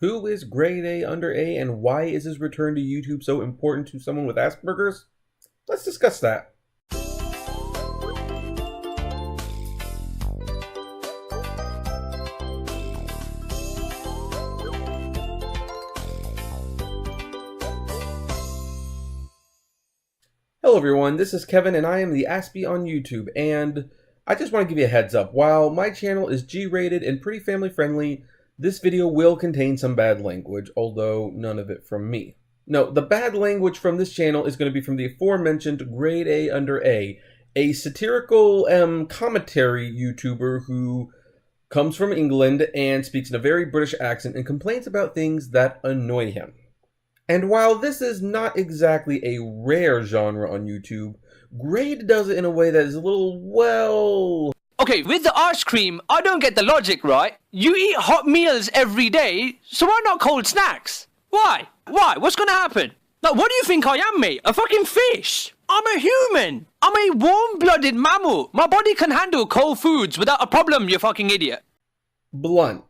Who is Grade A under A, and why is his return to YouTube so important to someone with Asperger's? Let's discuss that. Hello everyone, this is Kevin and I am the Aspie on YouTube, and I just want to give you a heads up. While my channel is G-rated and pretty family friendly, this video will contain some bad language, although none of it from me. No, the bad language from this channel is going to be from the aforementioned Grade A under A satirical commentary YouTuber who comes from England and speaks in a very British accent and complains about things that annoy him. And while this is not exactly a rare genre on YouTube, Grade does it in a way that is a little, well... Okay, with the ice cream, I don't get the logic, right? You eat hot meals every day, so why not cold snacks? Why? Why? What's gonna happen? Like, what do you think I am, mate? A fucking fish? I'm a human! I'm a warm-blooded mammal! My body can handle cold foods without a problem, you fucking idiot! Blunt.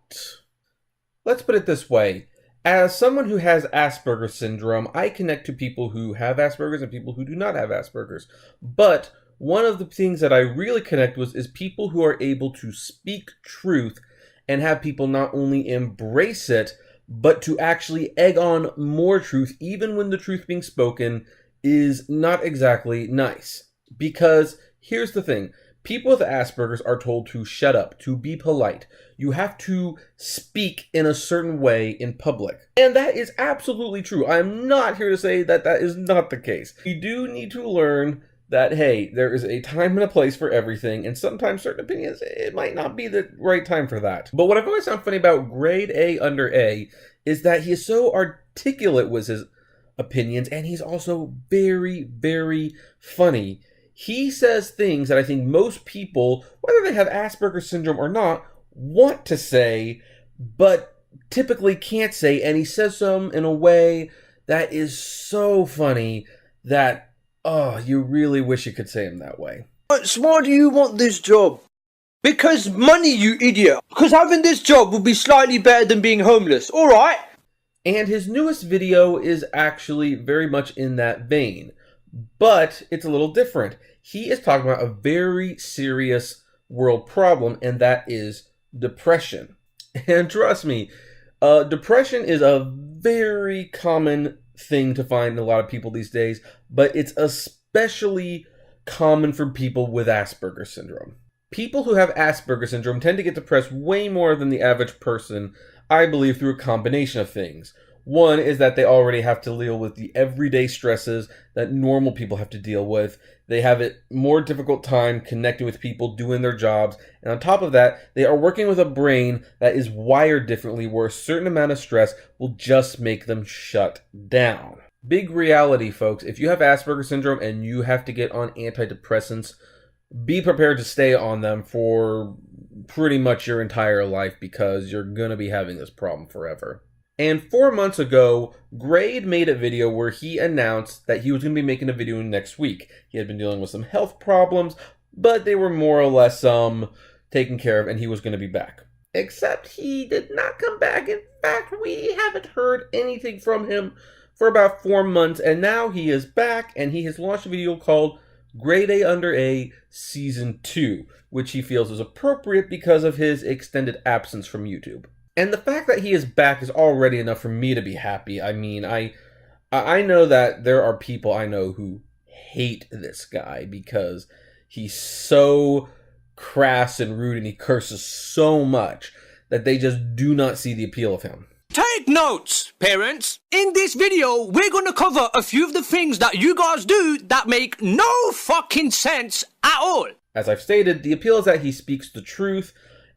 Let's put it this way. As someone who has Asperger's syndrome, I connect to people who have Asperger's and people who do not have Asperger's. But one of the things that I really connect with is people who are able to speak truth and have people not only embrace it, but to actually egg on more truth, even when the truth being spoken is not exactly nice. Because here's the thing. People with Asperger's are told to shut up, to be polite. You have to speak in a certain way in public. And that is absolutely true. I'm not here to say that that is not the case. You do need to learn that, hey, there is a time and a place for everything, and sometimes certain opinions, it might not be the right time for that. But what I've always found funny about Grade A under A is that he is so articulate with his opinions, and he's also very, very funny. He says things that I think most people, whether they have Asperger's syndrome or not, want to say, but typically can't say, and he says them in a way that is so funny that, oh, you really wish you could say them that way. So why do you want this job? Because money, you idiot. Because having this job would be slightly better than being homeless, alright? And his newest video is actually very much in that vein. But it's a little different. He is talking about a very serious world problem, and that is depression. And trust me, depression is a very common thing to find in a lot of people these days, but it's especially common for people with Asperger's syndrome. People who have Asperger's syndrome tend to get depressed way more than the average person, I believe, through a combination of things. One is that they already have to deal with the everyday stresses that normal people have to deal with. They have a more difficult time connecting with people, doing their jobs. And on top of that, they are working with a brain that is wired differently, where a certain amount of stress will just make them shut down. Big reality, folks. If you have Asperger's syndrome and you have to get on antidepressants, be prepared to stay on them for pretty much your entire life, because you're going to be having this problem forever. And 4 months ago, Grade made a video where he announced that he was going to be making a video next week. He had been dealing with some health problems, but they were more or less taken care of, and he was going to be back. Except he did not come back. In fact, we haven't heard anything from him for about 4 months, and now he is back, and he has launched a video called Grade A under A Season 2, which he feels is appropriate because of his extended absence from YouTube. And the fact that he is back is already enough for me to be happy. I mean, I know that there are people I know who hate this guy because he's so crass and rude and he curses so much that they just do not see the appeal of him. Take notes, parents! In this video, we're gonna cover a few of the things that you guys do that make no fucking sense at all. As I've stated, the appeal is that he speaks the truth,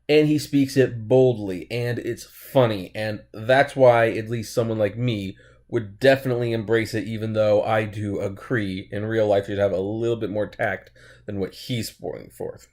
and he speaks it boldly, and it's funny, and that's why at least someone like me would definitely embrace it, even though I do agree in real life you'd have a little bit more tact than what he's pouring forth.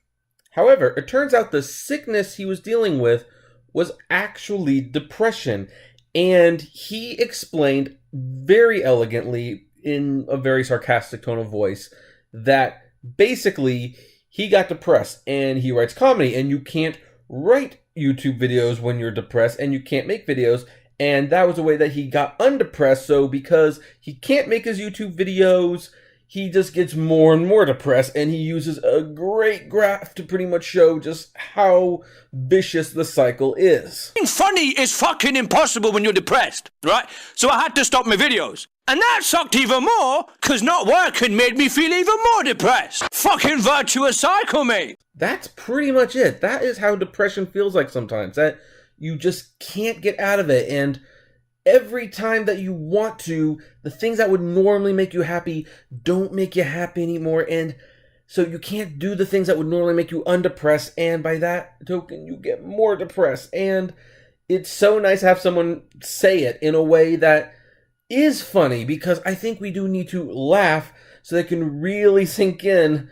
However, it turns out the sickness he was dealing with was actually depression, and he explained very elegantly in a very sarcastic tone of voice that basically he got depressed, and he writes comedy, and you can't write YouTube videos when you're depressed, and you can't make videos, And that was a way that he got undepressed. So because he can't make his YouTube videos, he just gets more and more depressed, and he uses a great graph to pretty much show just how vicious the cycle is. Being funny is fucking impossible when you're depressed, right? So I had to stop my videos. And that sucked even more, because not working made me feel even more depressed. Fucking virtuous cycle, mate. That's pretty much it. That is how depression feels like sometimes, that you just can't get out of it. And every time that you want to, the things that would normally make you happy don't make you happy anymore. And so you can't do the things that would normally make you undepressed. And by that token, you get more depressed. And it's so nice to have someone say it in a way that is funny, because I think we do need to laugh so they can really sink in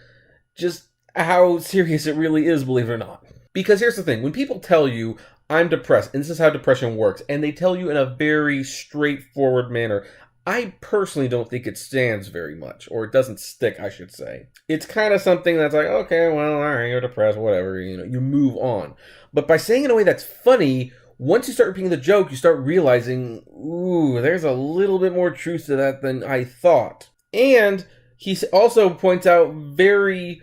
just how serious it really is, believe it or not. Because here's the thing, when people tell you, I'm depressed, and this is how depression works, and they tell you in a very straightforward manner, I personally don't think it stands very much, or it doesn't stick, I should say. It's kind of something that's like, okay, well, all right, you're depressed, whatever, you move on. But by saying it in a way that's funny, once you start repeating the joke, you start realizing, ooh, there's a little bit more truth to that than I thought. And he also points out very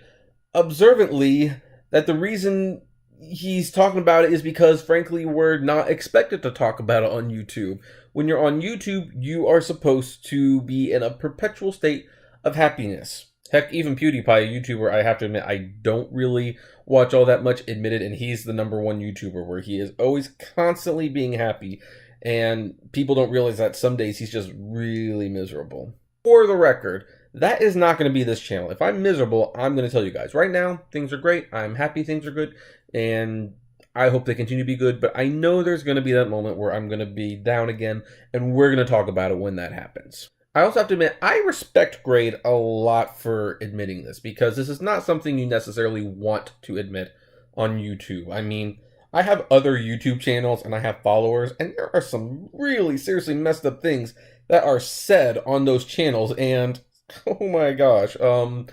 observantly that the reason he's talking about it is because, frankly, we're not expected to talk about it on YouTube. When you're on YouTube, you are supposed to be in a perpetual state of happiness. Heck, even PewDiePie, a YouTuber, I have to admit, I don't really watch all that much, admitted, and he's the #1 YouTuber where he is always constantly being happy, and people don't realize that some days he's just really miserable. For the record, that is not going to be this channel. If I'm miserable, I'm going to tell you guys. Right now, things are great. I'm happy things are good, and I hope they continue to be good, but I know there's going to be that moment where I'm going to be down again, and we're going to talk about it when that happens. I also have to admit, I respect Grade a lot for admitting this, because this is not something you necessarily want to admit on YouTube. I mean, I have other YouTube channels and I have followers, and there are some really seriously messed up things that are said on those channels, and oh my gosh, let's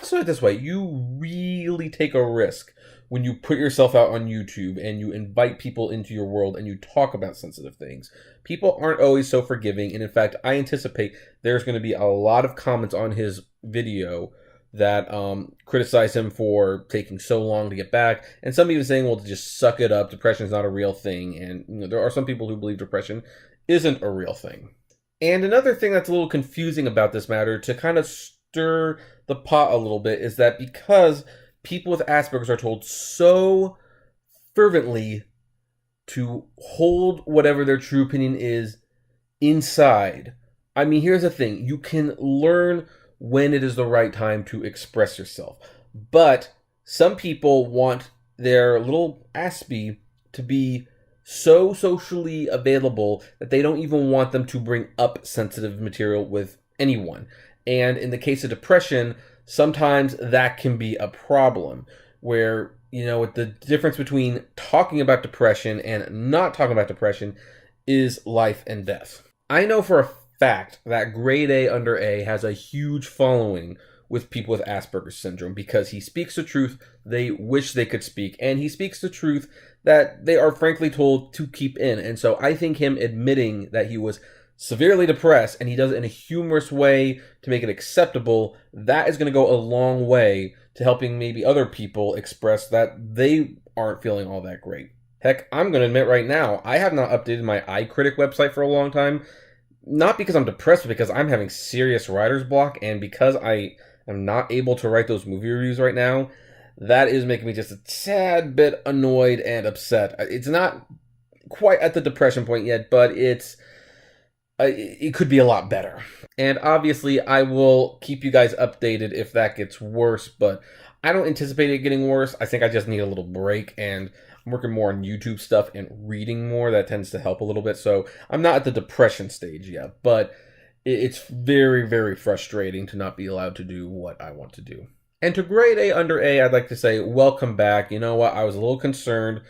put it this way, you really take a risk when you put yourself out on YouTube and you invite people into your world and you talk about sensitive things. People aren't always so forgiving, and in fact, I anticipate there's going to be a lot of comments on his video that criticize him for taking so long to get back, and some even saying, well, just suck it up, depression is not a real thing, and there are some people who believe depression isn't a real thing. And another thing that's a little confusing about this matter, to kind of stir the pot a little bit, is that because people with Asperger's are told so fervently to hold whatever their true opinion is inside. I mean, here's the thing. You can learn when it is the right time to express yourself. But some people want their little Aspie to be so socially available that they don't even want them to bring up sensitive material with anyone. And in the case of depression, sometimes that can be a problem where, the difference between talking about depression and not talking about depression is life and death. I know for a fact that GradeAUnderA has a huge following with people with Asperger's syndrome because he speaks the truth they wish they could speak, and he speaks the truth that they are frankly told to keep in. And so I think him admitting that he was severely depressed, and he does it in a humorous way to make it acceptable, that is going to go a long way to helping maybe other people express that they aren't feeling all that great. Heck, I'm going to admit right now, I have not updated my iCritic website for a long time, not because I'm depressed, but because I'm having serious writer's block, and because I am not able to write those movie reviews right now, that is making me just a tad bit annoyed and upset. It's not quite at the depression point yet, but it could be a lot better. And obviously, I will keep you guys updated if that gets worse, but I don't anticipate it getting worse. I think I just need a little break, and I'm working more on YouTube stuff and reading more. That tends to help a little bit, so I'm not at the depression stage yet, but it's very, very frustrating to not be allowed to do what I want to do. And to GradeAUnderA, I'd like to say, welcome back. You know what? I was a little concerned,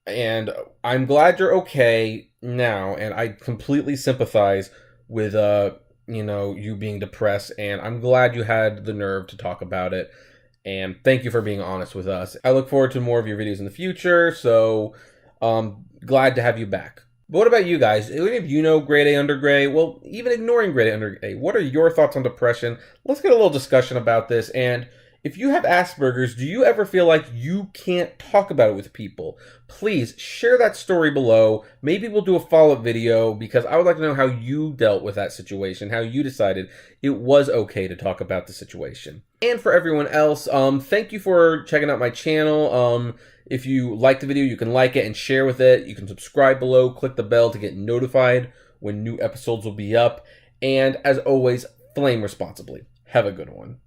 and I'm glad you're okay now, and I completely sympathize with you being depressed, and I'm glad you had the nerve to talk about it, and thank you for being honest with us. I look forward to more of your videos in the future, so Glad to have you back. But what about you guys? Any of you know grade A under gray? Well, even ignoring grade A under A, what are your thoughts on depression? Let's get a little discussion about this. And if you have Asperger's, do you ever feel like you can't talk about it with people? Please share that story below. Maybe we'll do a follow-up video because I would like to know how you dealt with that situation, how you decided it was okay to talk about the situation. And for everyone else, thank you for checking out my channel. If you like the video, you can like it and share with it. You can subscribe below, click the bell to get notified when new episodes will be up. And as always, flame responsibly. Have a good one.